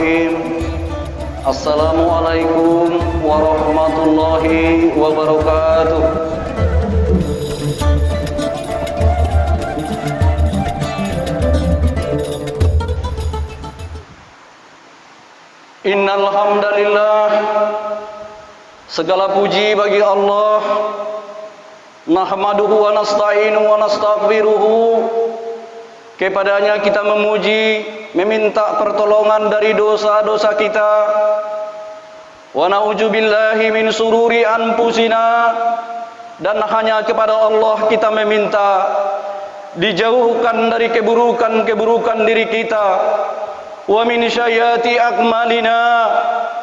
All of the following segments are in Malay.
Bismillahirrahmanirrahim. Assalamualaikum warahmatullahi wabarakatuh. Innal hamdalillah, segala puji bagi Allah. Nahmaduhu wa nasta'inu wa nastaghfiruhu. Kepadanya kita memuji, meminta pertolongan dari dosa-dosa kita. Wa na'udzubillahi min sururi anfusina, dan hanya kepada Allah kita meminta dijauhkan dari keburukan-keburukan diri kita. Wa min syayati a'malina,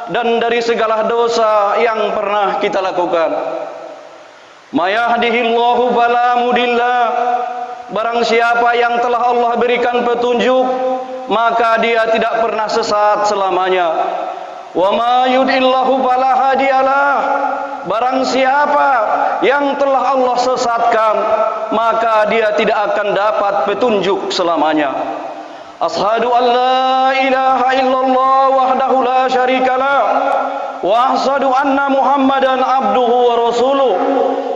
dan dari segala dosa yang pernah kita lakukan. Mayahdihillahu fala mudillah, barang siapa yang telah Allah berikan petunjuk, maka dia tidak pernah sesat selamanya. Wa ma yudillahu fala hadiyalah, barang siapa yang telah Allah sesatkan, maka dia tidak akan dapat petunjuk selamanya. Ashhadu an la ilaha illallah wahdahu la syarikalah, wa ashhadu anna Muhammadan abduhu wa rasuluh.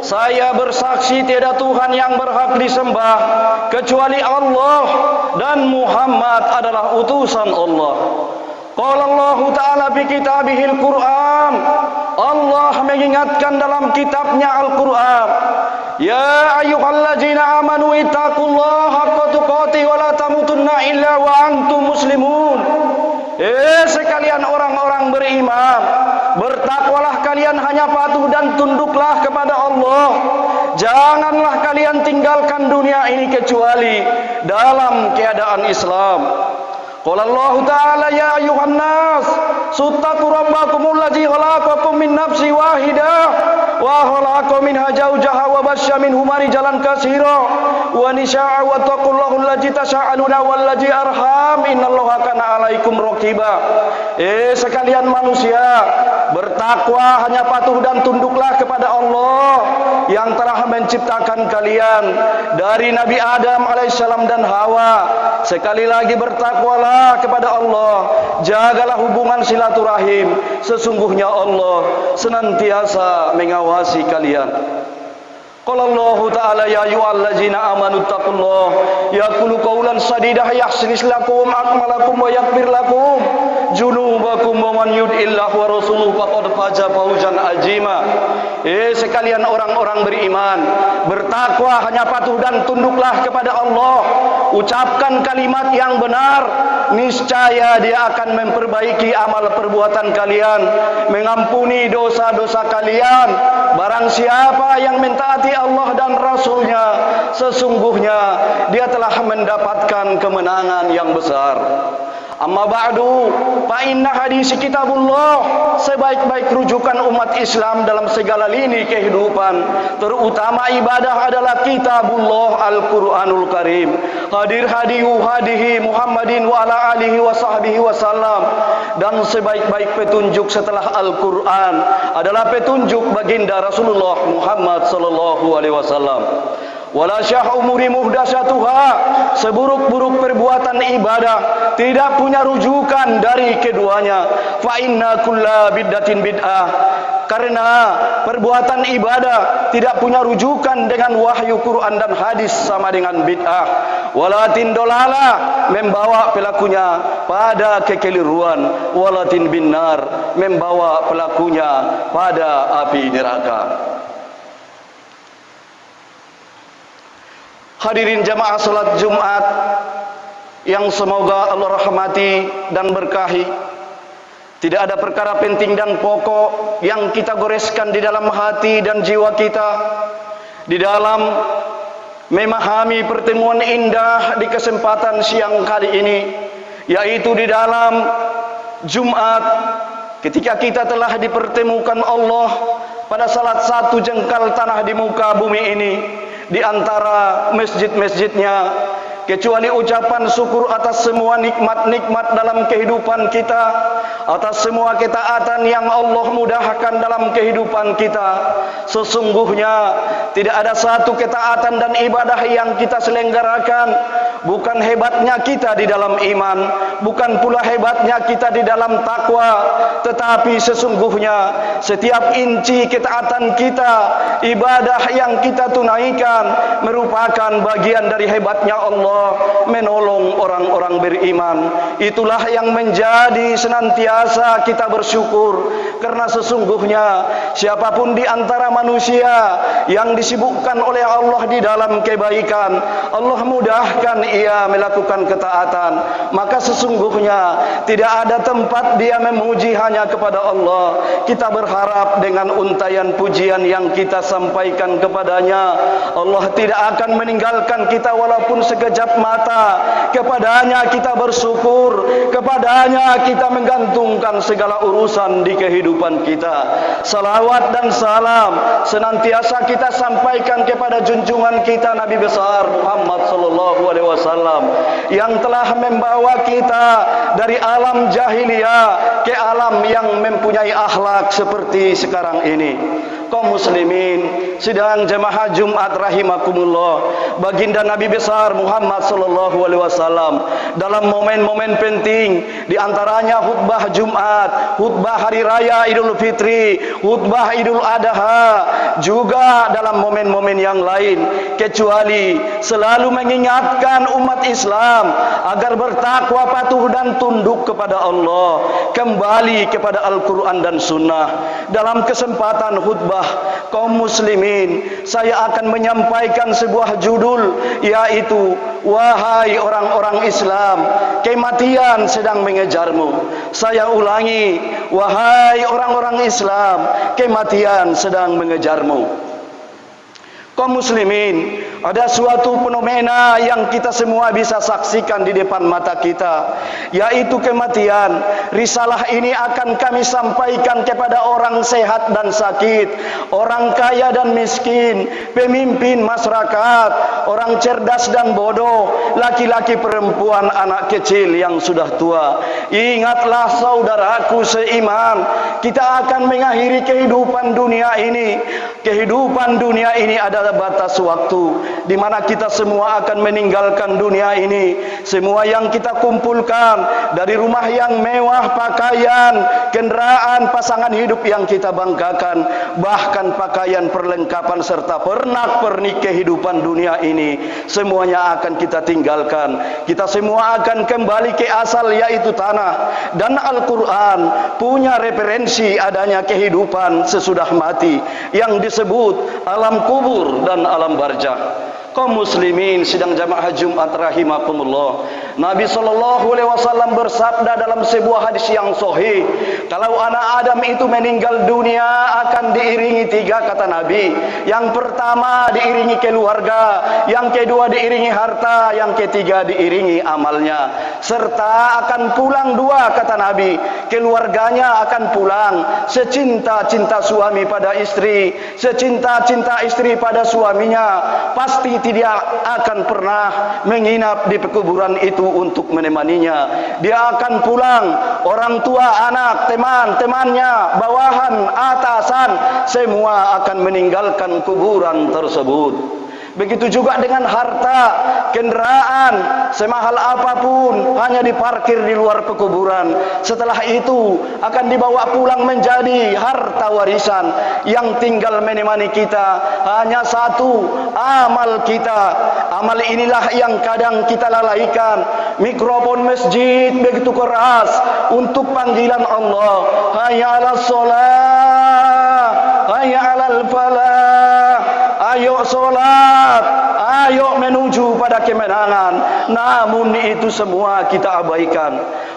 Saya bersaksi tiada Tuhan yang berhak disembah kecuali Allah, dan Muhammad adalah utusan Allah. Qala Allah Ta'ala fi kitabihil Qur'an, Allah mengingatkan dalam kitabnya Al-Quran, ya ayyuhallazina amanu ittaqullaha haqqa tuqatih wa la tamutunna illa wa antum muslimun. Sekalian orang-orang beriman, bertakwalah kalian, hanya patuh dan tunduklah kepada Allah. Janganlah kalian tinggalkan dunia ini kecuali dalam keadaan Islam. Qala Allah Ta'ala ya ayuhan nas suttaqu rabbakumul ladzi khalaqakum min nafsin wahidah wa khalaqa minha zawjaha wa bassa minhuma rijalan katsira wa nisaa wa taqullahul ladzi tasaaluna wal ladzi arham innallaha kana 'alaikum raqiba. Sekalian manusia, bertakwa, hanya patuh dan tunduklah kepada Allah yang telah menciptakan kalian dari Nabi Adam alaihissalam dan Hawa. Sekali lagi bertakwalah kepada Allah, jagalah hubungan silaturahim, sesungguhnya Allah senantiasa mengawasi kalian. Qala Allah Ta'ala ya ayyuhallazina amanu taqullaha yaqulu qawlan sadidah yahsinis lakum a'malakum wa yaghfir lakum junubakum wa man yuti'illah wa rasuluhu faqad faza fawzan azima. Sekalian orang-orang beriman, bertakwa, hanya patuh dan tunduklah kepada Allah. Ucapkan kalimat yang benar, niscaya dia akan memperbaiki amal perbuatan kalian, mengampuni dosa-dosa kalian. Barang siapa yang mentaati Allah dan Rasulnya, sesungguhnya dia telah mendapatkan kemenangan yang besar. Amma ba'du, fa inna hadis kitabullah, sebaik-baik rujukan umat Islam dalam segala lini kehidupan, terutama ibadah, adalah kitabullah Al-Quranul Karim. Hadir hadiyu hadihi Muhammadin wa ala alihi wa sahbihi wasallam. Dan sebaik-baik petunjuk setelah Al-Quran adalah petunjuk baginda Rasulullah Muhammad sallallahu alaihi wasallam. Wala syah umuri muhdasatuha, seburuk-buruk perbuatan ibadah tidak punya rujukan dari keduanya. Fa inna kulla bid'atin bid'ah, karena perbuatan ibadah tidak punya rujukan dengan wahyu Quran dan hadis sama dengan bid'ah. Walatin dolala, membawa pelakunya pada kekeliruan. Walatin binar, membawa pelakunya pada api neraka. Hadirin jamaah salat Jumat yang semoga Allah rahmati dan berkahi, tidak ada perkara penting dan pokok yang kita goreskan di dalam hati dan jiwa kita di dalam memahami pertemuan indah di kesempatan siang kali ini, yaitu di dalam Jumat, ketika kita telah dipertemukan Allah pada salah satu jengkal tanah di muka bumi ini, di antara masjid-masjidnya, kecuali ucapan syukur atas semua nikmat-nikmat dalam kehidupan kita, atas semua ketaatan yang Allah mudahkan dalam kehidupan kita. Sesungguhnya tidak ada satu ketaatan dan ibadah yang kita selenggarakan bukan hebatnya kita di dalam iman, bukan pula hebatnya kita di dalam takwa, tetapi sesungguhnya setiap inci ketaatan kita, ibadah yang kita tunaikan merupakan bagian dari hebatnya Allah menolong orang-orang beriman. Itulah yang menjadi senantiasa kita bersyukur, karena sesungguhnya siapapun di antara manusia yang disibukkan oleh Allah di dalam kebaikan, Allah mudahkan ia melakukan ketaatan, maka sesungguhnya tidak ada tempat dia memuji hanya kepada Allah. Kita berharap dengan untayan pujian yang kita sampaikan kepadanya, Allah tidak akan meninggalkan kita walaupun sekejap mata. Kepadanya kita bersyukur, kepadanya kita menggantungkan segala urusan di kehidupan kita. Salawat dan salam senantiasa kita sampaikan kepada junjungan kita Nabi besar Muhammad sallallahu alaihi wasallam, yang telah membawa kita dari alam jahiliyah ke alam yang mempunyai akhlak seperti sekarang ini. Kaum muslimin sidang jemaah Jumat rahimakumullah, baginda Nabi besar Muhammad sallallahu alaihi wasallam dalam momen-momen penting, di antaranya khutbah Jumat, khutbah hari raya Idul Fitri, khutbah Idul Adha, juga dalam momen-momen yang lain, kecuali selalu mengingatkan umat Islam agar bertakwa, patuh dan tunduk kepada Allah, kembali kepada Al-Quran dan Sunnah. Dalam kesempatan khutbah kaum muslimin, saya akan menyampaikan sebuah judul, yaitu wahai orang-orang Islam, kematian sedang mengejarmu. Saya ulangi, wahai orang-orang Islam, kematian sedang mengejarmu. Kaum muslimin, ada suatu fenomena yang kita semua bisa saksikan di depan mata kita, yaitu kematian. Risalah ini akan kami sampaikan kepada orang sehat dan sakit, orang kaya dan miskin, pemimpin masyarakat, orang cerdas dan bodoh, laki-laki perempuan, anak kecil yang sudah tua. Ingatlah saudaraku seiman, kita akan mengakhiri kehidupan dunia ini. Kehidupan dunia ini adalah batas waktu di mana kita semua akan meninggalkan dunia ini. Semua yang kita kumpulkan, dari rumah yang mewah, pakaian, kendaraan, pasangan hidup yang kita banggakan, bahkan pakaian, perlengkapan serta pernak-pernik kehidupan dunia ini, semuanya akan kita tinggalkan. Kita semua akan kembali ke asal, yaitu tanah. Dan Al-Quran punya referensi adanya kehidupan sesudah mati yang disebut alam kubur dan alam barzakh. Kaum muslimin sidang jamaah Jumat rahimakumullah, Nabi sallallahu alaihi wasallam bersabda dalam sebuah hadis yang sahih, kalau anak Adam itu meninggal dunia akan diiringi tiga, kata Nabi. Yang pertama diiringi keluarga, yang kedua diiringi harta, yang ketiga diiringi amalnya. Serta akan pulang dua, kata Nabi. Keluarganya akan pulang, secinta-cinta suami pada istri, secinta-cinta istri pada suaminya, pasti tidak akan pernah menginap di pekuburan itu untuk menemaninya. Dia akan pulang, orang tua, anak, teman-temannya, bawahan, atasan, semua akan meninggalkan kuburan tersebut. Begitu juga dengan harta, kendaraan, semahal apapun hanya diparkir di luar pekuburan. Setelah itu akan dibawa pulang menjadi harta warisan. Yang tinggal menemani kita hanya satu, amal kita. Amal inilah yang kadang kita lalaikan. Mikrofon masjid begitu keras untuk panggilan Allah, hayya 'alas shalah, hayya 'alal falah, ayo sholat, ayo menuju pada kemenangan. Namun itu semua kita abaikan.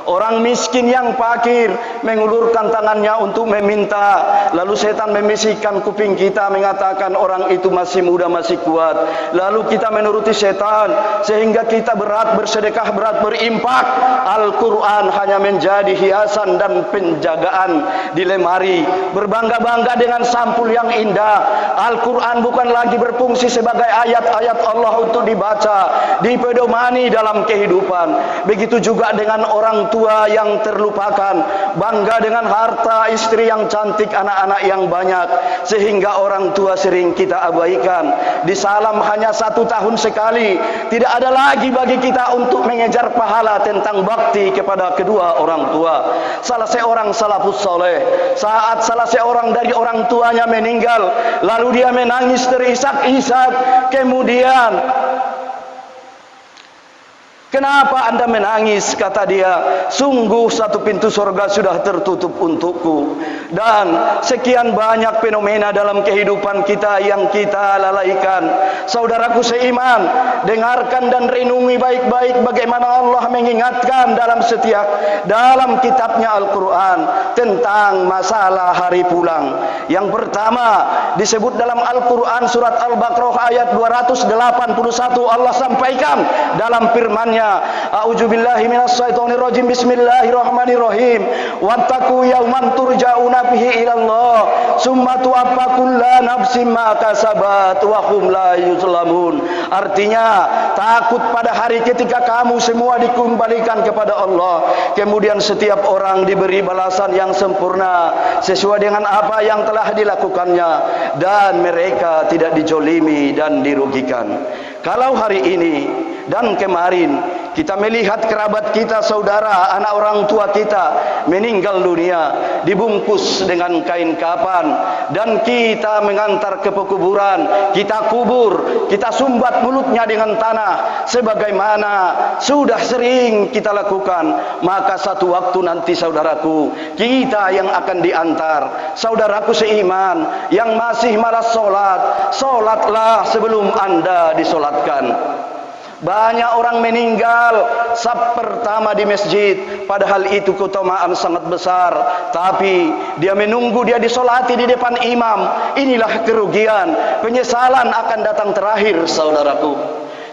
Orang miskin yang fakir mengulurkan tangannya untuk meminta, lalu setan membisikkan kuping kita mengatakan orang itu masih muda, masih kuat. Lalu kita menuruti setan sehingga kita berat bersedekah, berat berimpak. Al-Quran hanya menjadi hiasan dan penjagaan di lemari, berbangga-bangga dengan sampul yang indah. Al-Quran bukan lagi berfungsi sebagai ayat-ayat Allah Allah untuk dibaca, dipedomani dalam kehidupan. Begitu juga dengan orang tua yang terlupakan, bangga dengan harta, istri yang cantik, anak-anak yang banyak, sehingga orang tua sering kita abaikan. Disalam hanya 1 tahun sekali, tidak ada lagi bagi kita untuk mengejar pahala tentang bakti kepada kedua orang tua. Salah seorang salafus soleh, saat salah seorang dari orang tuanya meninggal, lalu dia menangis terisak-isak. Kemudian, "Kenapa Anda menangis?" kata dia. "Sungguh satu pintu surga sudah tertutup untukku." Dan sekian banyak fenomena dalam kehidupan kita yang kita lalaikan. Saudaraku seiman, dengarkan dan renungi baik-baik bagaimana Allah mengingatkan dalam kitabnya Al-Quran tentang masalah hari pulang. Yang pertama disebut dalam Al-Quran surat Al-Baqarah ayat 281, Allah sampaikan dalam firman-Nya, "A'udzubillahi minasyaitonirrajim, bismillahirrahmanirrahim. Wattaqu yauman turja'una fihi ilallah, summa tuwaffa kullu nafsin ma kasabat wa hum la yuzlamun." Artinya, takut pada hari ketika kamu semua dikembalikan kepada Allah, kemudian setiap orang diberi balasan yang sempurna sesuai dengan apa yang telah dilakukannya, dan mereka tidak dijolimi dan dirugikan. Kalau hari ini dan kemarin kita melihat kerabat kita, saudara, anak orang tua kita meninggal dunia, dibungkus dengan kain kafan, dan kita mengantar ke pekuburan, kita kubur, kita sumbat mulutnya dengan tanah, sebagaimana sudah sering kita lakukan, maka satu waktu nanti, saudaraku, kita yang akan diantar. Saudaraku seiman yang masih malas sholat, sholatlah sebelum Anda disolatkan. Banyak orang meninggal saf pertama di masjid, padahal itu keutamaan sangat besar, tapi dia menunggu dia disolati di depan imam. Inilah kerugian, penyesalan akan datang terakhir, saudaraku.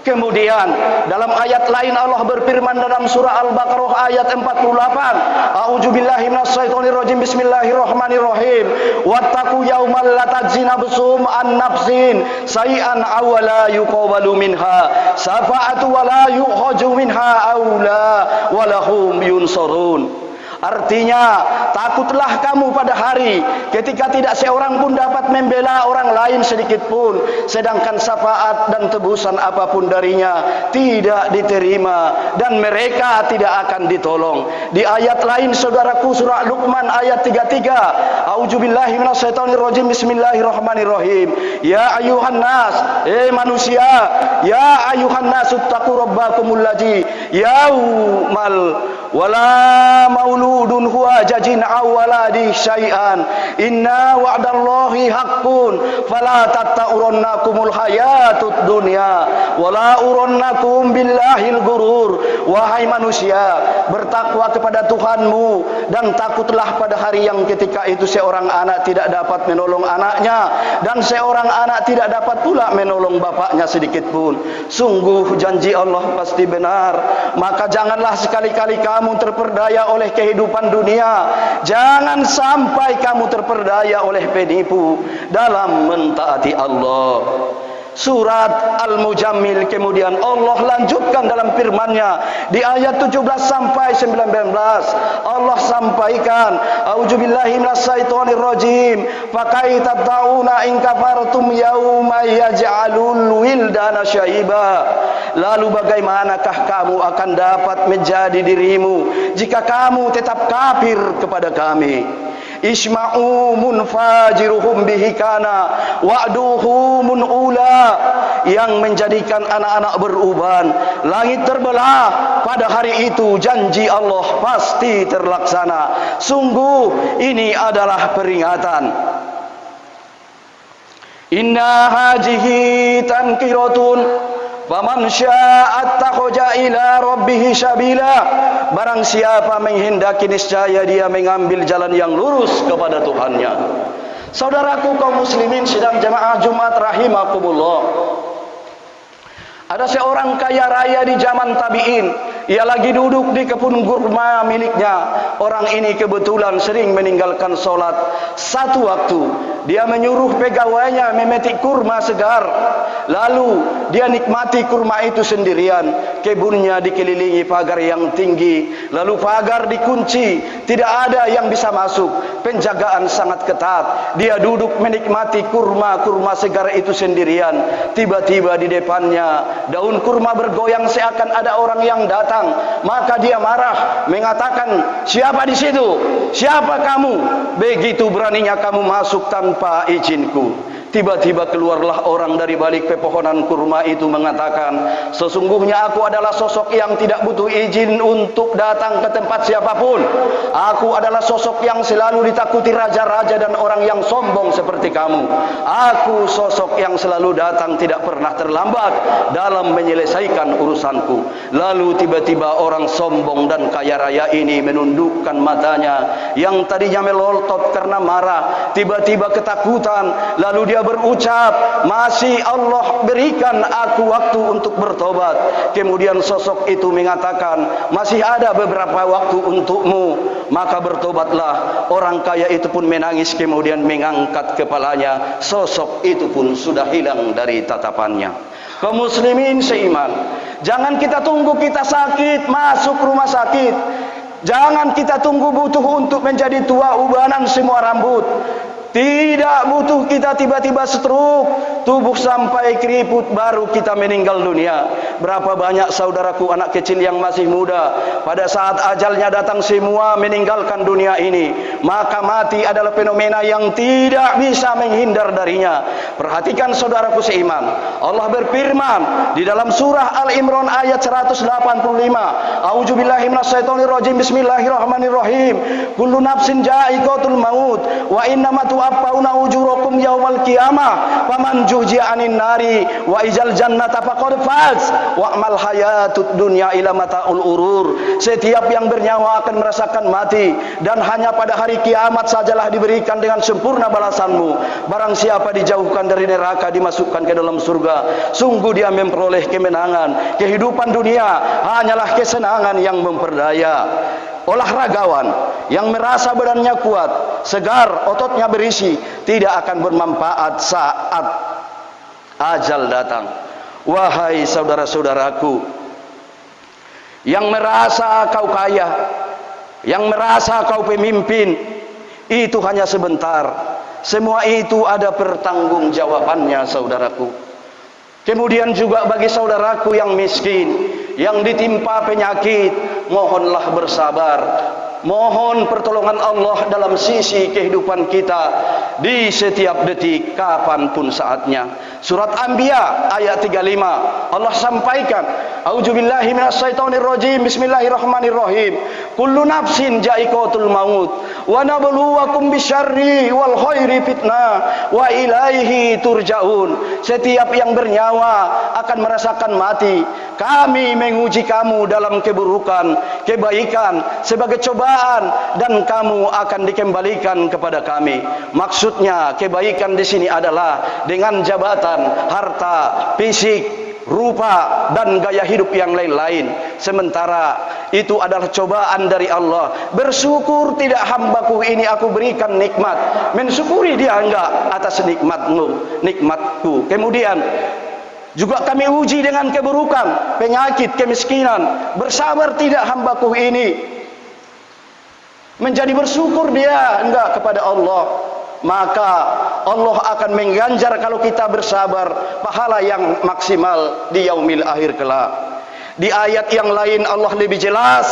Kemudian dalam ayat lain Allah berfirman dalam surah Al-Baqarah ayat 48, "A'udzubillahi minasyaitonirrajim, bismillahirrahmanirrahim. Wattaqu yaumal la tajzi nafsum an nafsin syai'an aw la yuqbalu minha syafa'atu wa la yukhaju minha aula wa lahum yunsurun." Artinya, takutlah kamu pada hari ketika tidak seorang pun dapat membela orang lain sedikit pun, sedangkan syafaat dan tebusan apapun darinya tidak diterima dan mereka tidak akan ditolong. Di ayat lain, saudaraku, surah Luqman ayat 33, "A'udzubillahi minasyaitonirrajim, bismillahirrahmanirrahim. Ya ayuhan nas, manusia, ya ayuhan nas, ittaqu rabbakumul ladzi yaumal wala mauludun huwa jajin awaladi syai'an inna wa'dallahi haqqun fala tatta'urannakumul hayatud dunya wala urannakum billahil gurur." Wahai manusia, bertakwa kepada Tuhanmu dan takutlah pada hari yang ketika itu seorang anak tidak dapat menolong anaknya dan seorang anak tidak dapat pula menolong bapaknya sedikit pun. Sungguh janji Allah pasti benar. Maka janganlah sekali-kali kamu terperdaya oleh kehidupan dunia. Jangan sampai kamu terperdaya oleh penipu dalam mentaati Allah. Surat Al-Mujammil kemudian Allah lanjutkan dalam firman-Nya di ayat 17 sampai 19. Allah sampaikan, "A'udzubillahi minasyaitonirrajim. Fakaita ta'una in kafartum yauma yaj'alul wildana syaiba." Lalu bagaimanakah kamu akan dapat menjadi dirimu jika kamu tetap kafir kepada kami? Isma'u munfajiruhum bihikana wa'duhu mun'ula. Yang menjadikan anak-anak beruban, langit terbelah, pada hari itu janji Allah pasti terlaksana. Sungguh ini adalah peringatan. Inna hajihi tankiratun faman syaa'a attakhadha ila rabbih sabila. Barang siapa menghendaki, niscaya dia mengambil jalan yang lurus kepada Tuhannya. Saudaraku kaum muslimin sidang jamaah Jumat rahimakumullah. Ada seorang kaya raya di zaman tabi'in. Ia lagi duduk di kebun kurma miliknya. Orang ini kebetulan sering meninggalkan solat satu waktu. Dia menyuruh pegawainya memetik kurma segar. Lalu dia nikmati kurma itu sendirian. Kebunnya dikelilingi pagar yang tinggi. Lalu pagar dikunci. Tidak ada yang bisa masuk. Penjagaan sangat ketat. Dia duduk menikmati kurma segar itu sendirian. Tiba-tiba di depannya daun kurma bergoyang seakan ada orang yang datang. Maka dia marah, mengatakan, "Siapa di situ? Siapa kamu? Begitu beraninya kamu masuk tanpa izinku." Tiba-tiba keluarlah orang dari balik pepohonan kurma itu mengatakan, "Sesungguhnya aku adalah sosok yang tidak butuh izin untuk datang ke tempat siapapun. Aku adalah sosok yang selalu ditakuti raja-raja dan orang yang sombong seperti kamu. Aku sosok yang selalu datang tidak pernah terlambat dalam menyelesaikan urusanku." Lalu tiba-tiba orang sombong dan kaya raya ini menundukkan matanya. Yang tadinya melotot karena marah, tiba-tiba ketakutan. Lalu dia berucap, "Masih Allah berikan aku waktu untuk bertobat." Kemudian sosok itu mengatakan, "Masih ada beberapa waktu untukmu, maka bertobatlah." Orang kaya itu pun menangis kemudian mengangkat kepalanya. Sosok itu pun sudah hilang dari tatapannya. Kaum muslimin seiman, jangan kita tunggu kita sakit masuk rumah sakit. Jangan kita tunggu butuh untuk menjadi tua ubanan semua rambut. Tidak butuh kita tiba-tiba stroke, tubuh sampai keriput baru kita meninggal dunia. Berapa banyak saudaraku anak kecil yang masih muda, pada saat ajalnya datang semua meninggalkan dunia ini. Maka mati adalah fenomena yang tidak bisa menghindar darinya. Perhatikan saudaraku seiman, Allah berfirman di dalam surah Al-Imran ayat 185, "A'udzubillahi minasyaitonirrajim, bismillahirrahmanirrahim. Kullu nafsin dha'iqatul maut wa innama tuwaffawna ujurakum yaumal qiyamah faman zuhziya 'anil nari wa izal jannata faqad faz wa amal hayatud dunya ila mataul urur." Setiap yang bernyawa akan merasakan mati, dan hanya pada hari kiamat sajalah diberikan dengan sempurna balasanmu. Barang siapa dijauhkan dari neraka dimasukkan ke dalam surga, sungguh dia memperoleh kemenangan. Kehidupan dunia hanyalah kesenangan yang memperdaya. Olahragawan yang merasa badannya kuat, segar, ototnya berisi, tidak akan bermanfaat saat ajal datang. Wahai saudara-saudaraku, yang merasa kau kaya, yang merasa kau pemimpin, itu hanya sebentar. Semua itu ada pertanggungjawabannya, saudaraku. Kemudian juga bagi saudaraku yang miskin, yang ditimpa penyakit, mohonlah bersabar. Mohon pertolongan Allah dalam sisi kehidupan kita di setiap detik, kapanpun saatnya. Surat Anbiya ayat 35 Allah sampaikan, "A'udzubillahi minasyaitonirrajim, bismillahirrahmanirrahim. Kullu nafsin dha'iqatul maut wa nabluwakum bisyarri wal khairi fitnah wa ilaihi turja'un." Setiap yang bernyawa akan merasakan mati. Kami menguji kamu dalam keburukan, kebaikan sebagai cobaan, dan kamu akan dikembalikan kepada kami. Maksudnya kebaikan di sini adalah dengan jabatan, harta, fisik, rupa, dan gaya hidup yang lain-lain. Sementara itu adalah cobaan dari Allah. Bersyukur tidak hambaku ini aku berikan nikmat. Mensyukuri dia enggak atas nikmatku. Kemudian juga kami uji dengan keburukan, penyakit, kemiskinan. Bersabar tidak hambaku ini. Menjadi bersyukur dia enggak kepada Allah. Maka Allah akan mengganjar kalau kita bersabar pahala yang maksimal di yaumil akhir kelak. Di ayat yang lain Allah lebih jelas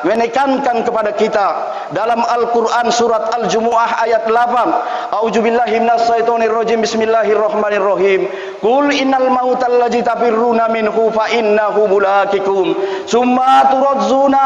menekankan kepada kita dalam Al-Quran surat Al-Jumu'ah ayat 8, "A'udzubillahi minasyaitonirrajim, bismillahirrahmanirrahim. Qul innal mautal ladzi tafirruna minhu fa innahu mulaqikum summa turazzuna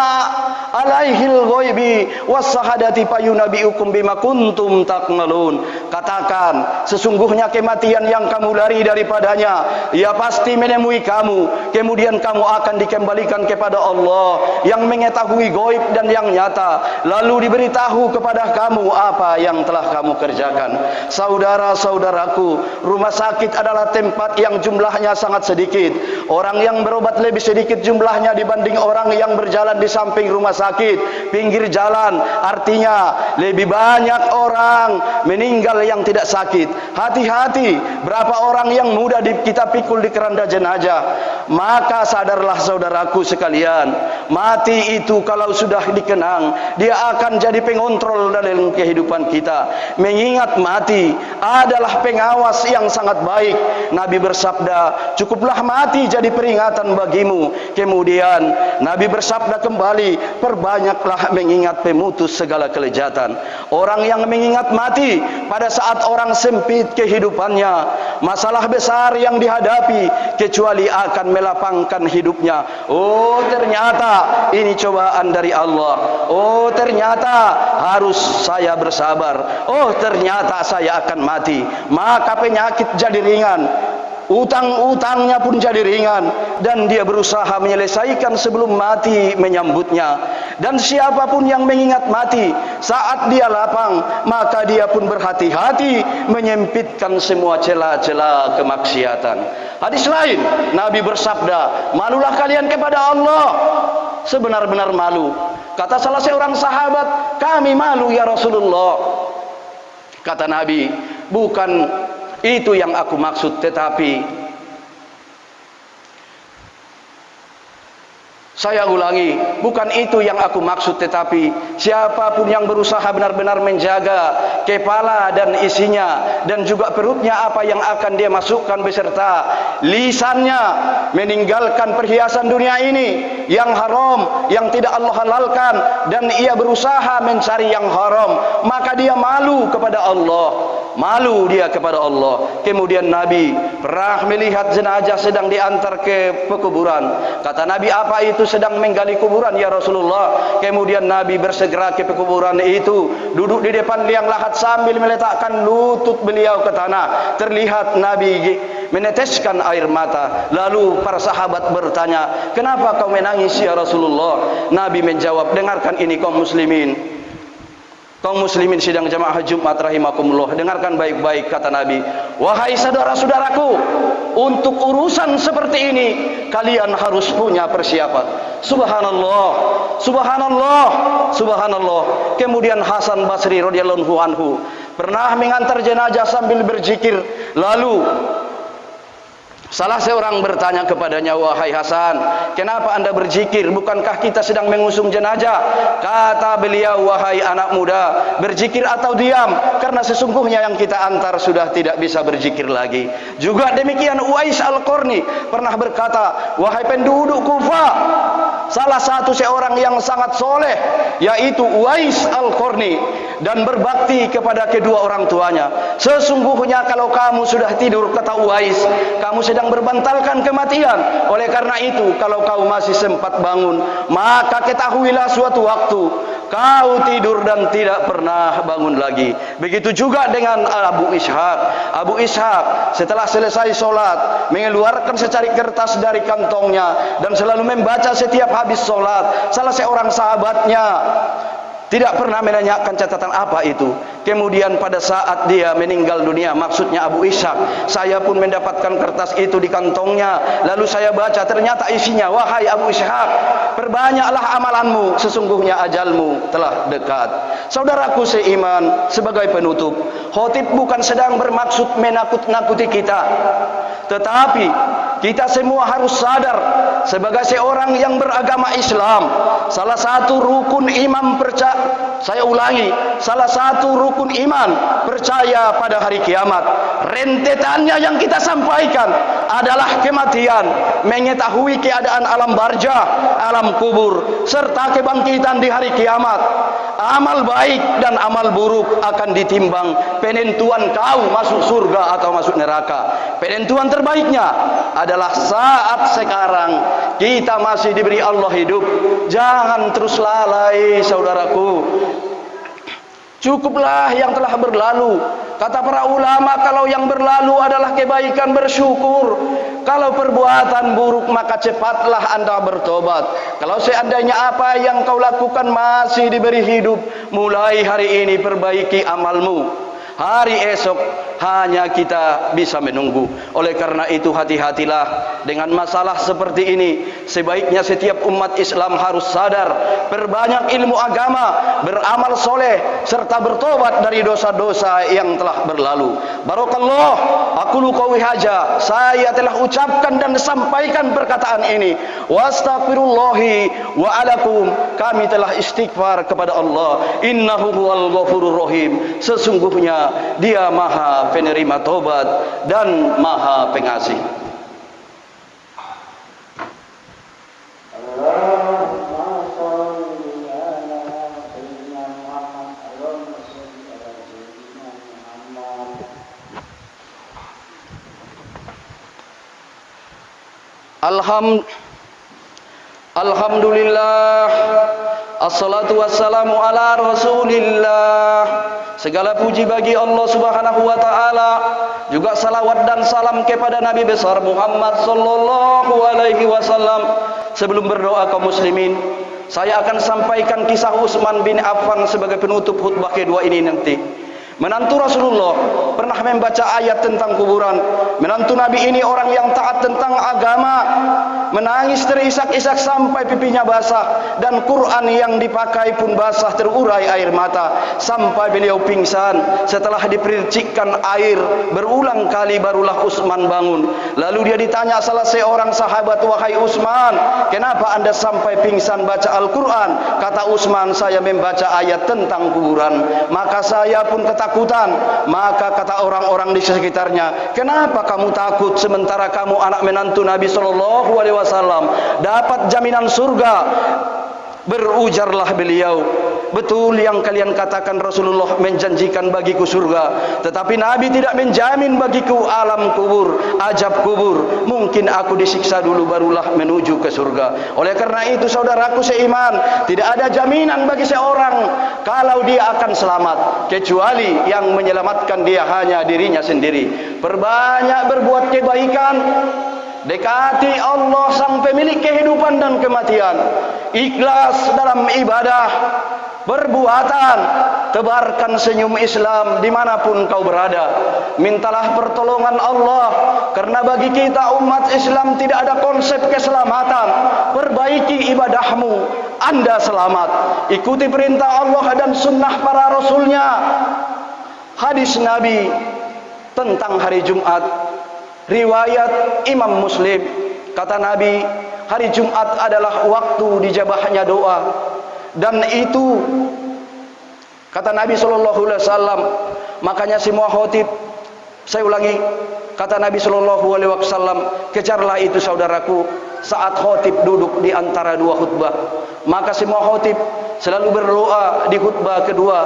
alaihil ghaibi was-shahadati fayunabbiukum bima kuntum ta'malun." Katakan, sesungguhnya kematian yang kamu lari daripadanya, ia pasti menemui kamu. Kemudian kamu akan dikembalikan kepada Allah yang mengetahui gaib dan yang nyata. Lalu lalu diberitahu kepada kamu apa yang telah kamu kerjakan. Saudara-saudaraku, rumah sakit adalah tempat yang jumlahnya sangat sedikit. Orang yang berobat lebih sedikit jumlahnya dibanding orang yang berjalan di samping rumah sakit, pinggir jalan. Artinya lebih banyak orang meninggal yang tidak sakit. Hati-hati, berapa orang yang mudah kita pikul di keranda jenazah. Maka sadarlah saudaraku sekalian, mati itu kalau sudah dikenang, dia akan jadi pengontrol dalam kehidupan kita. Mengingat mati adalah pengawas yang sangat baik. Nabi bersabda, cukuplah mati jadi peringatan bagimu. Kemudian Nabi bersabda kembali, perbanyaklah mengingat pemutus segala kelezatan. Orang yang mengingat mati pada saat orang sempit kehidupannya, masalah besar yang dihadapi, kecuali akan melapangkan hidupnya. Oh, ternyata ini cobaan dari Allah. Oh, ternyata harus saya bersabar. Oh, ternyata saya akan mati. Maka penyakit jadi ringan, utang-utangnya pun jadi ringan, dan dia berusaha menyelesaikan sebelum mati menyambutnya. Dan siapapun yang mengingat mati saat dia lapang, maka dia pun berhati-hati menyempitkan semua celah-celah kemaksiatan. Hadis lain Nabi bersabda, malulah kalian kepada Allah sebenar-benar malu. Kata salah seorang sahabat, kami malu ya Rasulullah. Kata Nabi, bukan itu yang aku maksud, tetapi saya ulangi, bukan itu yang aku maksud, tetapi siapapun yang berusaha benar-benar menjaga kepala dan isinya, dan juga perutnya apa yang akan dia masukkan beserta lisannya, meninggalkan perhiasan dunia ini yang haram, yang tidak Allah halalkan, dan ia berusaha mencari yang haram, maka dia malu kepada Allah. Malu dia kepada Allah. Kemudian Nabi pernah melihat jenazah sedang diantar ke pekuburan. Kata Nabi, apa itu sedang menggali kuburan ya Rasulullah? Kemudian Nabi bersegera ke pekuburan itu, duduk di depan liang lahat sambil meletakkan lutut beliau ke tanah. Terlihat Nabi meneteskan air mata. Lalu para sahabat bertanya, kenapa kau menangis ya Rasulullah? Nabi menjawab, dengarkan ini kaum muslimin. Kaum muslimin sidang jamaah Jumat rahimakumullah, dengarkan baik-baik kata Nabi. Wahai saudara-saudaraku, untuk urusan seperti ini kalian harus punya persiapan. Subhanallah, subhanallah, subhanallah. Kemudian Hasan Basri radhiyallahu anhu pernah mengantar jenazah sambil berzikir. Lalu salah seorang bertanya kepadanya, wahai Hasan, kenapa anda berzikir? Bukankah kita sedang mengusung jenazah? Kata beliau, wahai anak muda, berzikir atau diam? Karena sesungguhnya yang kita antar sudah tidak bisa berzikir lagi. Juga demikian Uwais Al-Qarni pernah berkata, wahai penduduk Kufah, salah satu seorang yang sangat soleh, yaitu Uwais Al-Qarni, dan berbakti kepada kedua orang tuanya. Sesungguhnya kalau kamu sudah tidur, kata Uwais, kamu sedang berbantalkan kematian. Oleh karena itu, kalau kau masih sempat bangun, maka ketahuilah suatu waktu kau tidur dan tidak pernah bangun lagi. Begitu juga dengan Abu Ishaq. Abu Ishaq setelah selesai sholat mengeluarkan secari kertas dari kantongnya dan selalu membaca setiap habis sholat. Salah seorang sahabatnya tidak pernah menanyakan catatan apa itu. Kemudian pada saat dia meninggal dunia, maksudnya Abu Ishaq, saya pun mendapatkan kertas itu di kantongnya. Lalu saya baca, ternyata isinya, wahai Abu Ishaq, perbanyaklah amalanmu, sesungguhnya ajalmu telah dekat. Saudaraku seiman, sebagai penutup, khotib bukan sedang bermaksud menakut-nakuti kita, tetapi kita semua harus sadar sebagai seorang yang beragama Islam, salah satu rukun iman saya ulangi, salah satu rukun iman percaya pada hari kiamat. Rentetannya yang kita sampaikan adalah kematian, mengetahui keadaan alam barzah, alam kubur, serta kebangkitan di hari kiamat. Amal baik dan amal buruk akan ditimbang, penentuan kau masuk surga atau masuk neraka. Penentuan terbaiknya adalah saat sekarang kita masih diberi Allah hidup. Jangan terus lalai saudaraku. Cukuplah yang telah berlalu. Kata para ulama, kalau yang berlalu adalah kebaikan, bersyukur. Kalau perbuatan buruk maka cepatlah Anda bertobat. Kalau seandainya apa yang kau lakukan masih diberi hidup, mulai hari ini perbaiki amalmu. Hari esok hanya kita bisa menunggu. Oleh karena itu hati-hatilah dengan masalah seperti ini. Sebaiknya setiap umat Islam harus sadar, perbanyak ilmu agama, beramal soleh, serta bertobat dari dosa-dosa yang telah berlalu. Barakallah, aqulu qawli hadza. Saya telah ucapkan dan sampaikan perkataan ini. Wastaghfirullahi wa alakum. Kami telah istighfar kepada Allah. Innahu huwal ghafurur rahim. Sesungguhnya Dia Maha penerima tobat dan Maha pengasih. Alhamdulillah, assalatu wassalamu ala Rasulillah. Segala puji bagi Allah Subhanahu wa taala, juga salawat dan salam kepada Nabi besar Muhammad sallallahu alaihi wasallam. Sebelum berdoa kaum muslimin, saya akan sampaikan kisah Utsman bin Affan sebagai penutup khutbah kedua ini nanti. Menantu Rasulullah pernah membaca ayat tentang kuburan. Menantu Nabi ini orang yang taat tentang agama, menangis terisak-isak sampai pipinya basah, dan Quran yang dipakai pun basah terurai air mata sampai beliau pingsan. Setelah dipercikkan air berulang kali barulah Utsman bangun. Lalu dia ditanya salah seorang sahabat, "Wahai Utsman, kenapa Anda sampai pingsan baca Al-Quran?" Kata Utsman, "Saya membaca ayat tentang kuburan, maka saya pun ketakutan." Maka kata orang-orang di sekitarnya, "Kenapa kamu takut sementara kamu anak menantu Nabi sallallahu alaihi wasallam dapat jaminan surga?" Berujarlah beliau, "Betul yang kalian katakan, Rasulullah menjanjikan bagiku surga, tetapi Nabi tidak menjamin bagiku alam kubur, ajab kubur. Mungkin aku disiksa dulu barulah menuju ke surga." Oleh karena itu saudaraku seiman, tidak ada jaminan bagi seorang kalau dia akan selamat, kecuali yang menyelamatkan dia hanya dirinya sendiri. Perbanyak berbuat kebaikan, dekati Allah sang pemilik kehidupan dan kematian, ikhlas dalam ibadah, perbuatan, tebarkan senyum Islam dimanapun kau berada. Mintalah pertolongan Allah, karena bagi kita umat Islam tidak ada konsep keselamatan. Perbaiki ibadahmu, Anda selamat. Ikuti perintah Allah dan sunnah para Rasulnya. Hadis Nabi tentang hari Jumat, riwayat Imam Muslim, kata Nabi, hari Jumat adalah waktu dijabahnya doa. Dan itu kata Nabi sallallahu alaihi wasallam, makanya semua khotib, saya ulangi, kata Nabi sallallahu alaihi wasallam, kejarlah itu saudaraku saat khotib duduk di antara dua khutbah. Maka semua khotib selalu berdoa di khutbah kedua,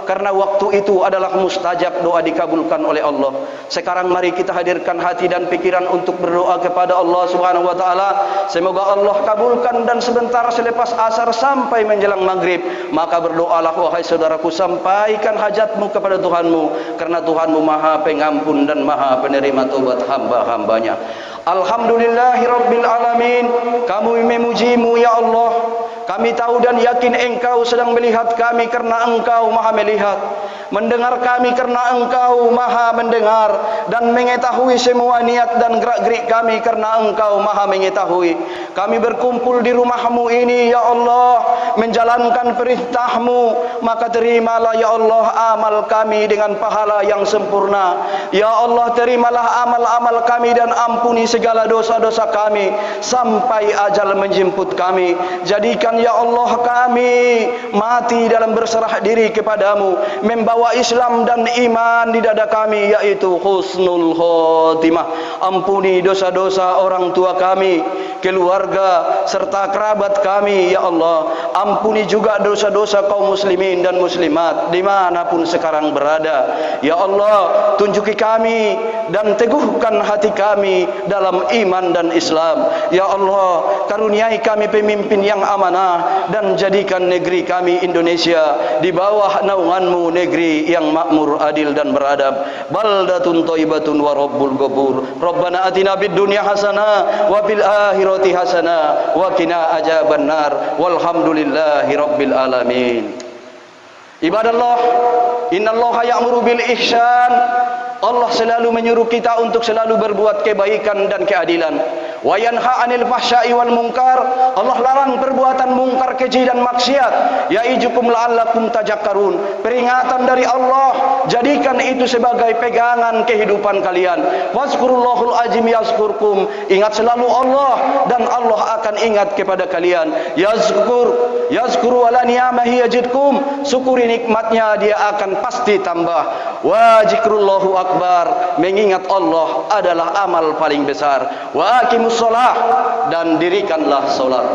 karena waktu itu adalah mustajab, doa dikabulkan oleh Allah. Sekarang mari kita hadirkan hati dan pikiran untuk berdoa kepada Allah Subhanahu wa taala. Semoga Allah kabulkan, dan sebentar selepas asar sampai menjelang maghrib, maka berdoalah wahai saudaraku, sampaikan hajatmu kepada Tuhanmu, karena Tuhanmu Maha Pengampun dan Maha Penerima taubat hamba-hambanya. Alhamdulillahirabbil alamin. Kami memujimu ya Allah. Kami tahu dan yakin Engkau sedang melihat kami karena Engkau Maha melihat, mendengar kami karena Engkau Maha mendengar, dan mengetahui semua niat dan gerak-gerik kami karena Engkau Maha mengetahui. Kami berkumpul di rumah-Mu ini ya Allah, menjalankan perintah-Mu, maka terimalah ya Allah amal kami dengan pahala yang sempurna. Ya Allah, terimalah amal-amal kami dan ampuni segala dosa-dosa kami sampai ajal menjemput kami. Jadikan ya Allah kami mati dalam berserah diri kepadamu, membawa Islam dan iman di dada kami, yaitu husnul khotimah. Ampuni dosa-dosa orang tua kami, keluarga serta kerabat kami ya Allah. ampuni juga dosa-dosa kaum muslimin dan muslimat dimanapun sekarang berada. Ya Allah, tunjuki kami dan teguhkan hati kami dalam iman dan Islam. Ya Allah, karuniai kami pemimpin yang amanah dan jadikan negeri kami Indonesia di bawah naungan-Mu negeri yang makmur, adil dan beradab. Baldatun thayyibatun wa rabbul ghafur. Rabbana atina fid dunya hasanah wa fil akhirati hasanah wa qina adzabannar. Walhamdulillahi rabbil alamin. Ibadallah, innallaha ya'muru bil ihsan. Allah selalu menyuruh kita untuk selalu berbuat kebaikan dan keadilan. Wa yanha 'anil fahsya'i wal munkar. Allah larang perbuatan mungkar, keji dan maksiat. Ya'ijukum la'allakum tadhakkarun. Peringatan dari Allah, jadikan itu sebagai pegangan kehidupan kalian. Wazkurullahul azim yazkurkum. Ingat selalu Allah dan Allah akan ingat kepada kalian. Yazkuru ala ni'amahi yajidkum. Syukuri nikmatnya, dia akan pasti tambah. Wa zikrullahu akbar. Mengingat Allah adalah amal paling besar. Wa aqimus shalah, dan dirikanlah salat.